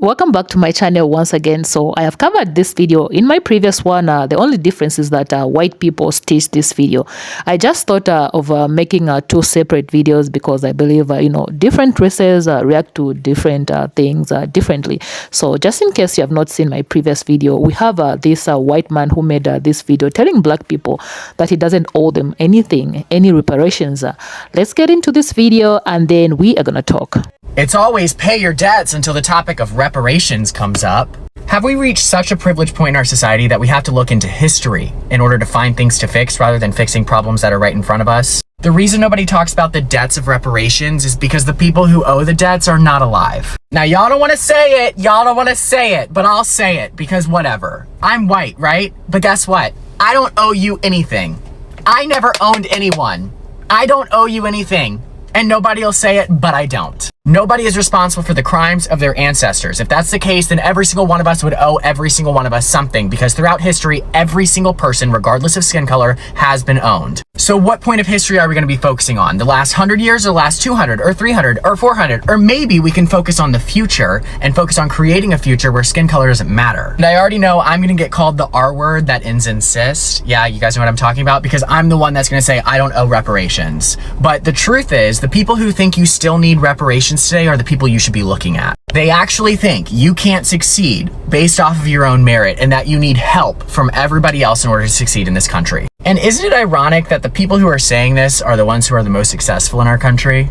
Welcome back to my channel once again. So I have covered this video in my previous one. The only difference is that white people stitched this video. I just thought of making two separate videos because I believe different races react to different things differently. So just in case you have not seen my previous video, we have this white man who made this video telling black people that he doesn't owe them anything, any reparations. Let's get into this video and then we are gonna talk. It's always pay your debts until the topic of reparations comes up. Have we reached such a privileged point in our society that we have to look into history in order to find things to fix rather than fixing problems that are right in front of us? The reason nobody talks about the debts of reparations is because the people who owe the debts are not alive. Now, y'all don't want to say it, but I'll say it because whatever. I'm white, right? But guess what? I don't owe you anything. I never owned anyone. I don't owe you anything. And nobody will say it, but I don't. Nobody is responsible for the crimes of their ancestors. If that's the case, then every single one of us would owe every single one of us something, because throughout history, every single person, regardless of skin color, has been owned. So what point of history are we going to be focusing on? The last 100 years or the last 200 or 300 or 400? Or maybe we can focus on the future and focus on creating a future where skin color doesn't matter. And I already know I'm going to get called the R word that ends in cis. Yeah, you guys know what I'm talking about, because I'm the one that's going to say I don't owe reparations. But the truth is, the people who think you still need reparations today are the people you should be looking at. They actually think you can't succeed based off of your own merit and that you need help from everybody else in order to succeed in this country. And isn't it ironic that the people who are saying this are the ones who are the most successful in our country?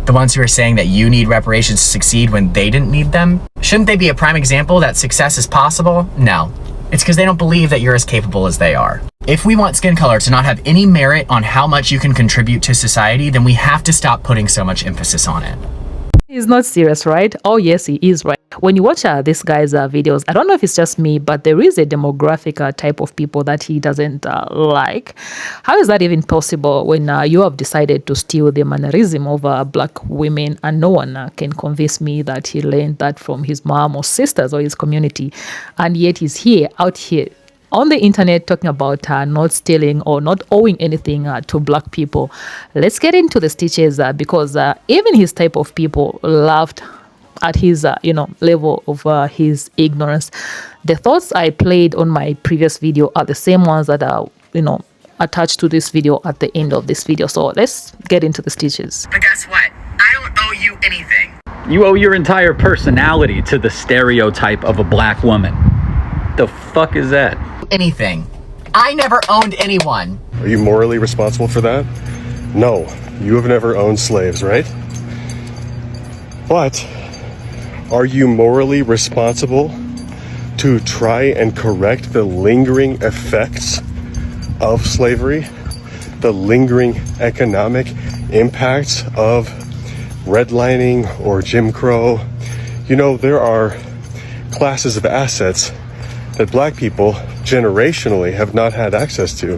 The ones who are saying that you need reparations to succeed when they didn't need them? Shouldn't they be a prime example that success is possible? No. It's because they don't believe that you're as capable as they are. If we want skin color to not have any merit on how much you can contribute to society, then we have to stop putting so much emphasis on it. He's not serious, right? Oh yes, he is, right? When you watch this guy's videos, I don't know if it's just me, but there is a demographic type of people that he doesn't like. How is that even possible when you have decided to steal the mannerism of black women, and no one can convince me that he learned that from his mom or sisters or his community, and yet he's out here on the internet talking about not stealing or not owing anything to black people. Let's get into the stitches because even his type of people laughed at his level of his ignorance. The thoughts I played on my previous video are the same ones that are attached to this video at the end of this video. So let's get into the stitches. But guess what? I don't owe you anything. You owe your entire personality to the stereotype of a black woman. The fuck is that? Anything. I never owned anyone. Are you morally responsible for that? No, you have never owned slaves, right? But are you morally responsible to try and correct the lingering effects of slavery, the lingering economic impacts of redlining or Jim Crow? You know, there are classes of assets that black people generationally have not had access to.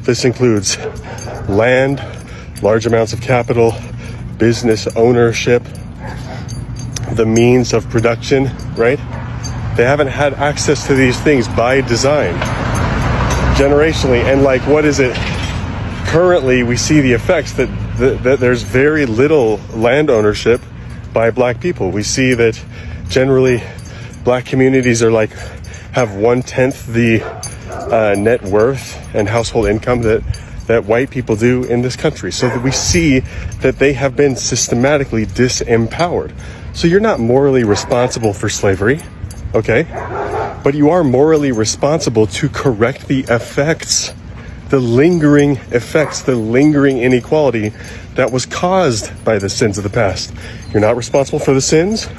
This includes land, large amounts of capital, business ownership, the means of production, right? They haven't had access to these things by design generationally. And like, what is it? Currently, we see the effects that there's very little land ownership by black people. We see that generally black communities are have 1/10 the net worth and household income that white people do in this country. So that we see that they have been systematically disempowered. So you're not morally responsible for slavery, okay? But you are morally responsible to correct the effects, the lingering effects, the lingering inequality that was caused by the sins of the past. You're not responsible for the sins,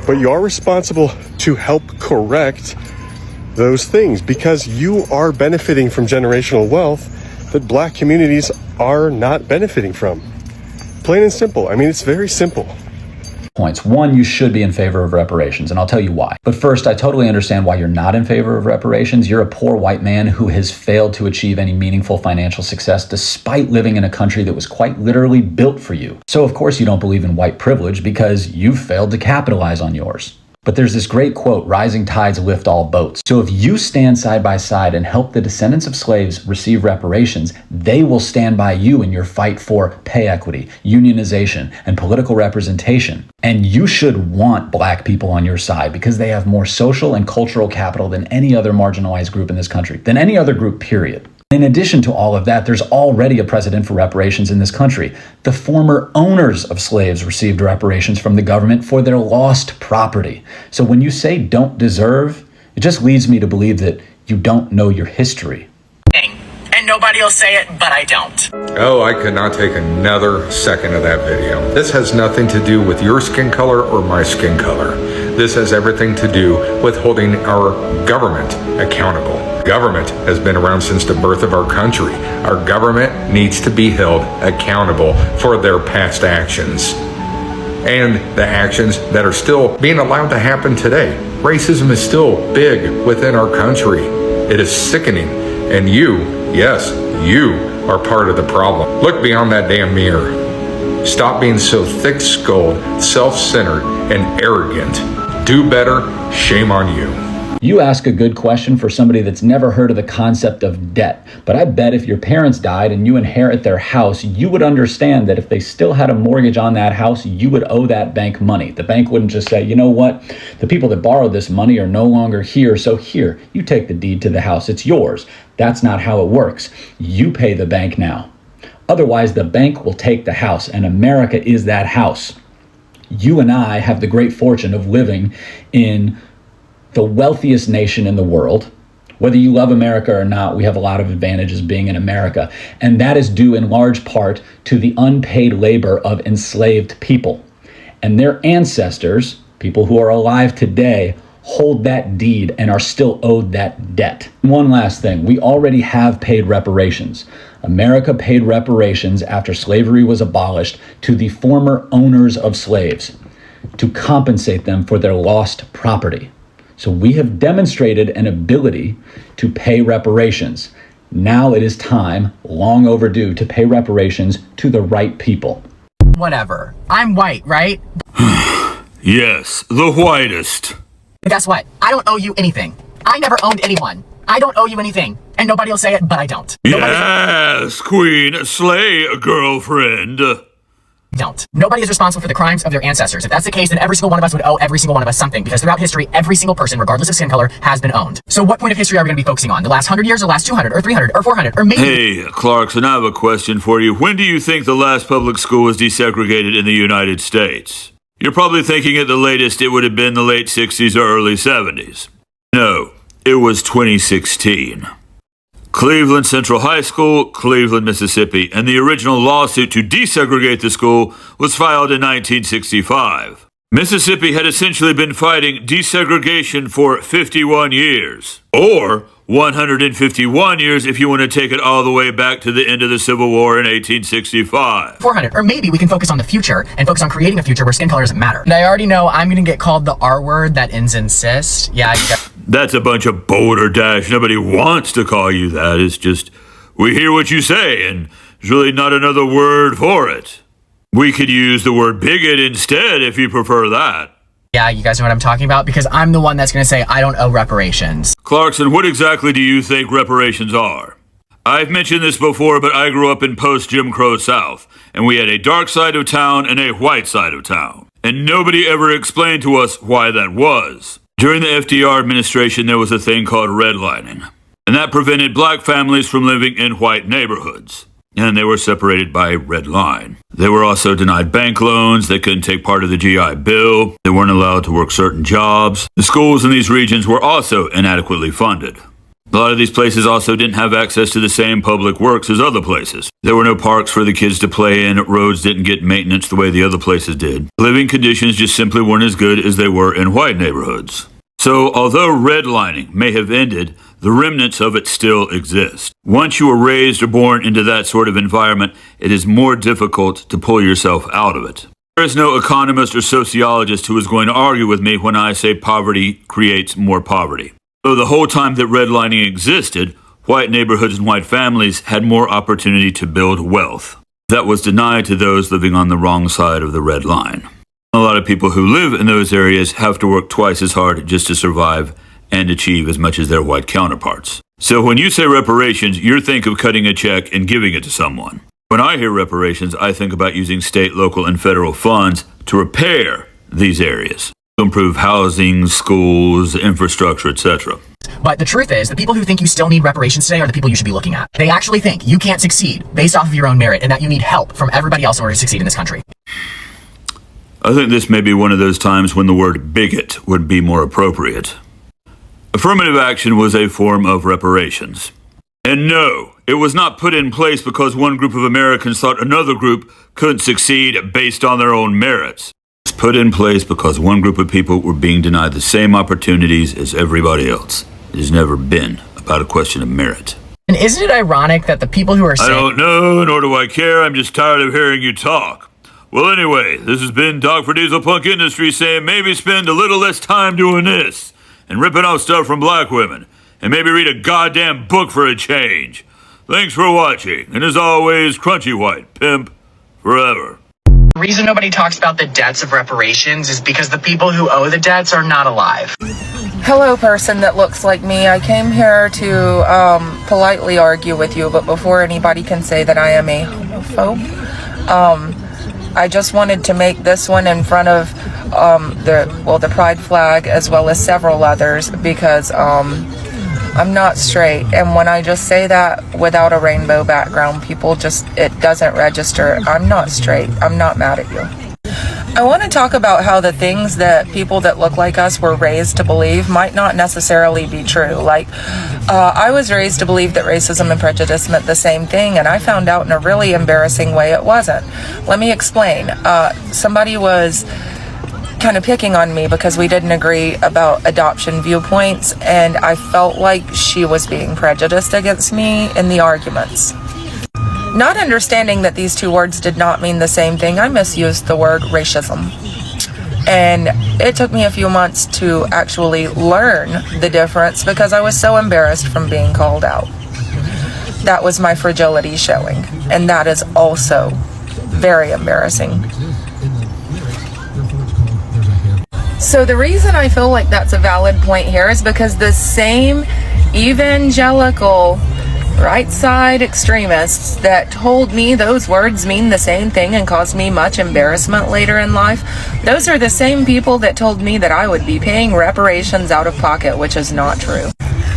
but you are responsible to help correct those things, because you are benefiting from generational wealth that black communities are not benefiting from. Plain and simple. I mean, it's very simple. Points. One, you should be in favor of reparations, and I'll tell you why. But first, I totally understand why you're not in favor of reparations. You're a poor white man who has failed to achieve any meaningful financial success despite living in a country that was quite literally built for you. So of course you don't believe in white privilege because you've failed to capitalize on yours. But there's this great quote, rising tides lift all boats. So if you stand side by side and help the descendants of slaves receive reparations, they will stand by you in your fight for pay equity, unionization, and political representation. And you should want Black people on your side because they have more social and cultural capital than any other marginalized group in this country, than any other group, period. In addition to all of that, there's already a precedent for reparations in this country. The former owners of slaves received reparations from the government for their lost property. So when you say don't deserve, it just leads me to believe that you don't know your history. And nobody will say it, but I don't. Oh, I could not take another second of that video. This has nothing to do with your skin color or my skin color. This has everything to do with holding our government accountable. Government has been around since the birth of our country. Our government needs to be held accountable for their past actions and the actions that are still being allowed to happen today. Racism is still big within our country. It is sickening. And you, yes, you are part of the problem. Look beyond that damn mirror. Stop being so thick-skulled, self-centered, and arrogant. Do better. Shame on you. You ask a good question for somebody that's never heard of the concept of debt. But I bet if your parents died and you inherit their house, you would understand that if they still had a mortgage on that house, you would owe that bank money. The bank wouldn't just say, you know what, the people that borrowed this money are no longer here, so here, you take the deed to the house, it's yours. That's not how it works. You pay the bank now. Otherwise, the bank will take the house, and America is that house. You and I have the great fortune of living in the wealthiest nation in the world. Whether you love America or not, we have a lot of advantages being in America. And that is due in large part to the unpaid labor of enslaved people. And their ancestors, people who are alive today, hold that deed and are still owed that debt. One last thing, we already have paid reparations. America paid reparations after slavery was abolished to the former owners of slaves to compensate them for their lost property. So we have demonstrated an ability to pay reparations. Now it is time, long overdue, to pay reparations to the right people. Whatever. I'm white, right? Yes, the whitest. Guess what? I don't owe you anything. I never owned anyone. I don't owe you anything. And nobody will say it, but I don't. Yes, Queen, slay, girlfriend. Don't. Nobody is responsible for the crimes of their ancestors. If that's the case, then every single one of us would owe every single one of us something, because throughout history, every single person, regardless of skin color, has been owned. So what point of history are we going to be focusing on? The last 100 years, or last 200, or 300, or 400, or maybe... Hey, Clarkson, I have a question for you. When do you think the last public school was desegregated in the United States? You're probably thinking at the latest it would have been the late 60s or early 70s. No, it was 2016. Cleveland Central High School, Cleveland, Mississippi, and the original lawsuit to desegregate the school was filed in 1965. Mississippi had essentially been fighting desegregation for 51 years, or 151 years if you want to take it all the way back to the end of the Civil War in 1865. 400, or maybe we can focus on the future and focus on creating a future where skin color doesn't matter. And I already know I'm going to get called the R word that ends in cis. Yeah, you got... That's a bunch of boulder dash. Nobody wants to call you that. It's just, we hear what you say, and there's really not another word for it. We could use the word bigot instead if you prefer that. Yeah, you guys know what I'm talking about, because I'm the one that's going to say I don't owe reparations. Clarkson, what exactly do you think reparations are? I've mentioned this before, but I grew up in post-Jim Crow South, and we had a dark side of town and a white side of town. And nobody ever explained to us why that was. During the FDR administration, there was a thing called redlining, and that prevented black families from living in white neighborhoods, and they were separated by a red line. They were also denied bank loans, they couldn't take part of the GI Bill, they weren't allowed to work certain jobs. The schools in these regions were also inadequately funded. A lot of these places also didn't have access to the same public works as other places. There were no parks for the kids to play in, roads didn't get maintenance the way the other places did. Living conditions just simply weren't as good as they were in white neighborhoods. So, although redlining may have ended, the remnants of it still exist. Once you are raised or born into that sort of environment, it is more difficult to pull yourself out of it. There is no economist or sociologist who is going to argue with me when I say poverty creates more poverty. So the whole time that redlining existed, white neighborhoods and white families had more opportunity to build wealth. That was denied to those living on the wrong side of the red line. A lot of people who live in those areas have to work twice as hard just to survive and achieve as much as their white counterparts. So when you say reparations, you're thinking of cutting a check and giving it to someone. When I hear reparations, I think about using state, local, and federal funds to repair these areas, to improve housing, schools, infrastructure, etc. But the truth is, the people who think you still need reparations today are the people you should be looking at. They actually think you can't succeed based off of your own merit and that you need help from everybody else in order to succeed in this country. I think this may be one of those times when the word bigot would be more appropriate. Affirmative action was a form of reparations. And no, it was not put in place because one group of Americans thought another group couldn't succeed based on their own merits. It was put in place because one group of people were being denied the same opportunities as everybody else. It has never been about a question of merit. And isn't it ironic that the people who are saying— I don't know, nor do I care. I'm just tired of hearing you talk. Well, anyway, this has been Doc for Diesel Punk Industries saying maybe spend a little less time doing this and ripping off stuff from black women, and maybe read a goddamn book for a change. Thanks for watching, and as always, Crunchy White, pimp, forever. The reason nobody talks about the debts of reparations is because the people who owe the debts are not alive. Hello, person that looks like me. I came here to politely argue with you, but before anybody can say that I am a homophobe, I just wanted to make this one in front of the pride flag as well as several others because I'm not straight, and when I just say that without a rainbow background, people it doesn't register. I'm not straight. I'm not mad at you. I want to talk about how the things that people that look like us were raised to believe might not necessarily be true. Like, I was raised to believe that racism and prejudice meant the same thing, and I found out in a really embarrassing way it wasn't. Let me explain. Somebody was kind of picking on me because we didn't agree about adoption viewpoints, and I felt like she was being prejudiced against me in the arguments. Not understanding that these two words did not mean the same thing, I misused the word racism. And it took me a few months to actually learn the difference because I was so embarrassed from being called out. That was my fragility showing, and that is also very embarrassing. So the reason I feel like that's a valid point here is because the same evangelical right side extremists that told me those words mean the same thing and caused me much embarrassment later in life, those are the same people that told me that I would be paying reparations out of pocket, which is not true.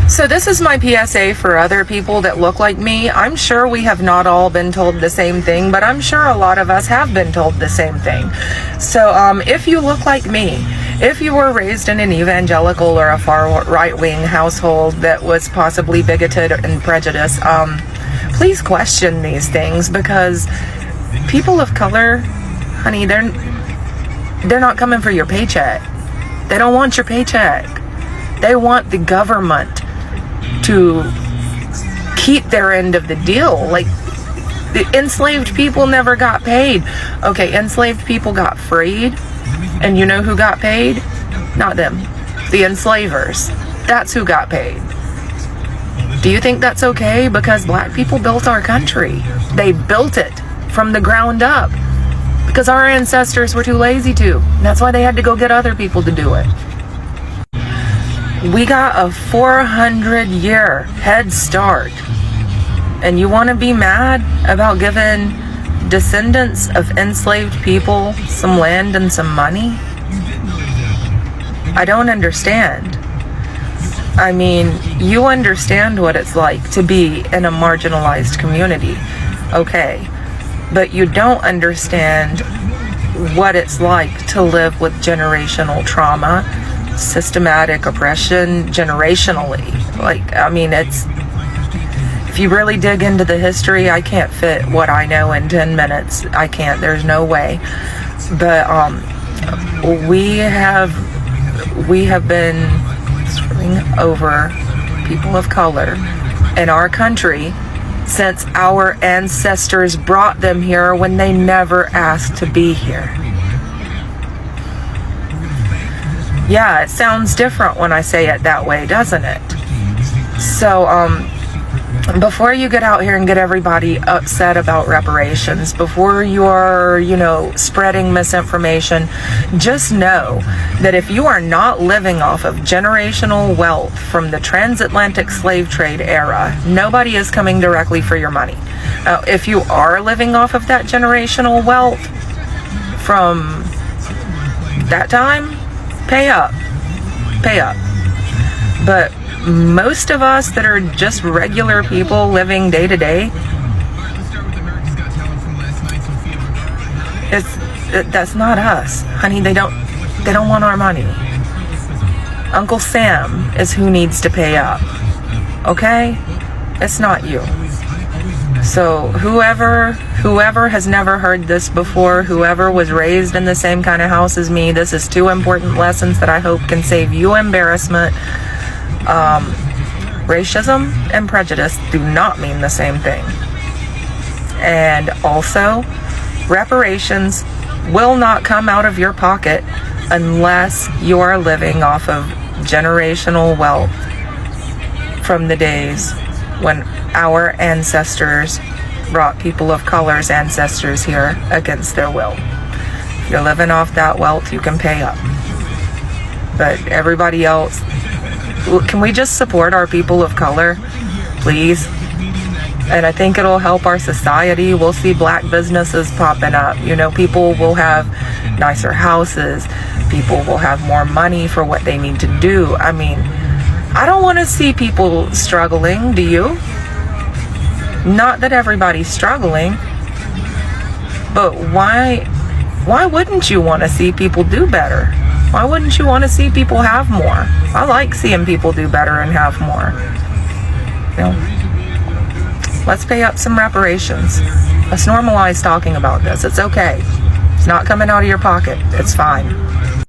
So this is my PSA for other people that look like me. I'm sure we have not all been told the same thing, but I'm sure a lot of us have been told the same thing. So if you look like me, if you were raised in an evangelical or a far right-wing household that was possibly bigoted and prejudiced, please question these things, because people of color, honey, they're not coming for your paycheck. They don't want your paycheck. They want the government to keep their end of the deal. Like, the enslaved people never got paid. Okay, enslaved people got freed, and you know who got paid? Not them. The enslavers. That's who got paid. Do you think that's okay? Because black people built our country. They built it from the ground up because our ancestors were too lazy to. That's why they had to go get other people to do it. We got a 400-year head start, and you want to be mad about giving descendants of enslaved people some land and some money? I don't understand. I mean, you understand what it's like to be in a marginalized community, okay, but you don't understand what it's like to live with generational trauma, systematic oppression generationally. Like, I mean, if you really dig into the history, I can't fit what I know in 10 minutes. I can't. There's no way. But we have been screwing over people of color in our country since our ancestors brought them here when they never asked to be here. Yeah, it sounds different when I say it that way, doesn't it? So, before you get out here and get everybody upset about reparations, before you're, spreading misinformation, just know that if you are not living off of generational wealth from the transatlantic slave trade era, nobody is coming directly for your money. If you are living off of that generational wealth from that time, pay up. But most of us that are just regular people living day to day, that's not us, honey. They don't want our money. Uncle Sam is who needs to pay up, okay? It's not you. So whoever has never heard this before, whoever was raised in the same kind of house as me, this is 2 important lessons that I hope can save you embarrassment. Racism and prejudice do not mean the same thing. And also, reparations will not come out of your pocket unless you are living off of generational wealth from the days when our ancestors brought people of color's ancestors here against their will. If you're living off that wealth, you can pay up. But everybody else, can we just support our people of color, please? And I think it'll help our society. We'll see black businesses popping up. People will have nicer houses. People will have more money for what they need to do. I mean, I don't want to see people struggling, do you? Not that everybody's struggling, but why wouldn't you want to see people do better? Why wouldn't you want to see people have more? I like seeing people do better and have more. Let's pay up some reparations. Let's normalize talking about this. It's okay. It's not coming out of your pocket. It's fine.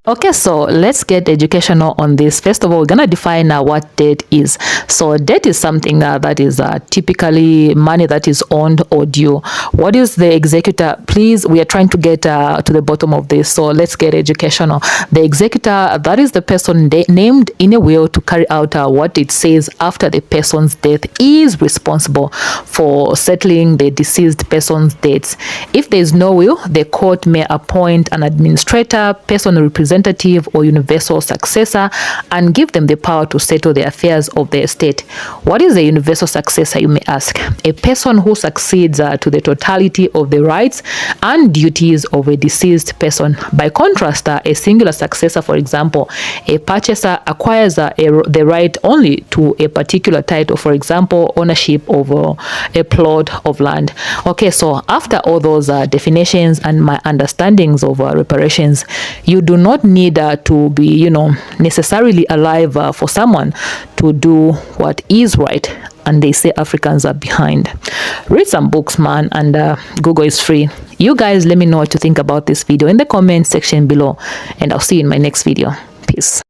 Okay, so let's get educational on this. First of all, we're going to define what debt is. So debt is something that is typically money that is owed or due. What is the executor? Please, we are trying to get to the bottom of this. So let's get educational. The executor, that is the person named in a will to carry out what it says after the person's death, is responsible for settling the deceased person's debts. If there is no will, the court may appoint an administrator, person representative, or universal successor, and give them the power to settle the affairs of the estate. What is a universal successor, you may ask? A person who succeeds to the totality of the rights and duties of a deceased person. By contrast, a singular successor, for example, a purchaser acquires the right only to a particular title, for example, ownership of a plot of land. Okay, so after all those definitions and my understandings of reparations, you do not need to be, necessarily alive for someone to do what is right. And they say Africans are behind. Read some books, man, and Google is free. You guys, let me know what you think about this video in the comment section below, and I'll see you in my next video. Peace.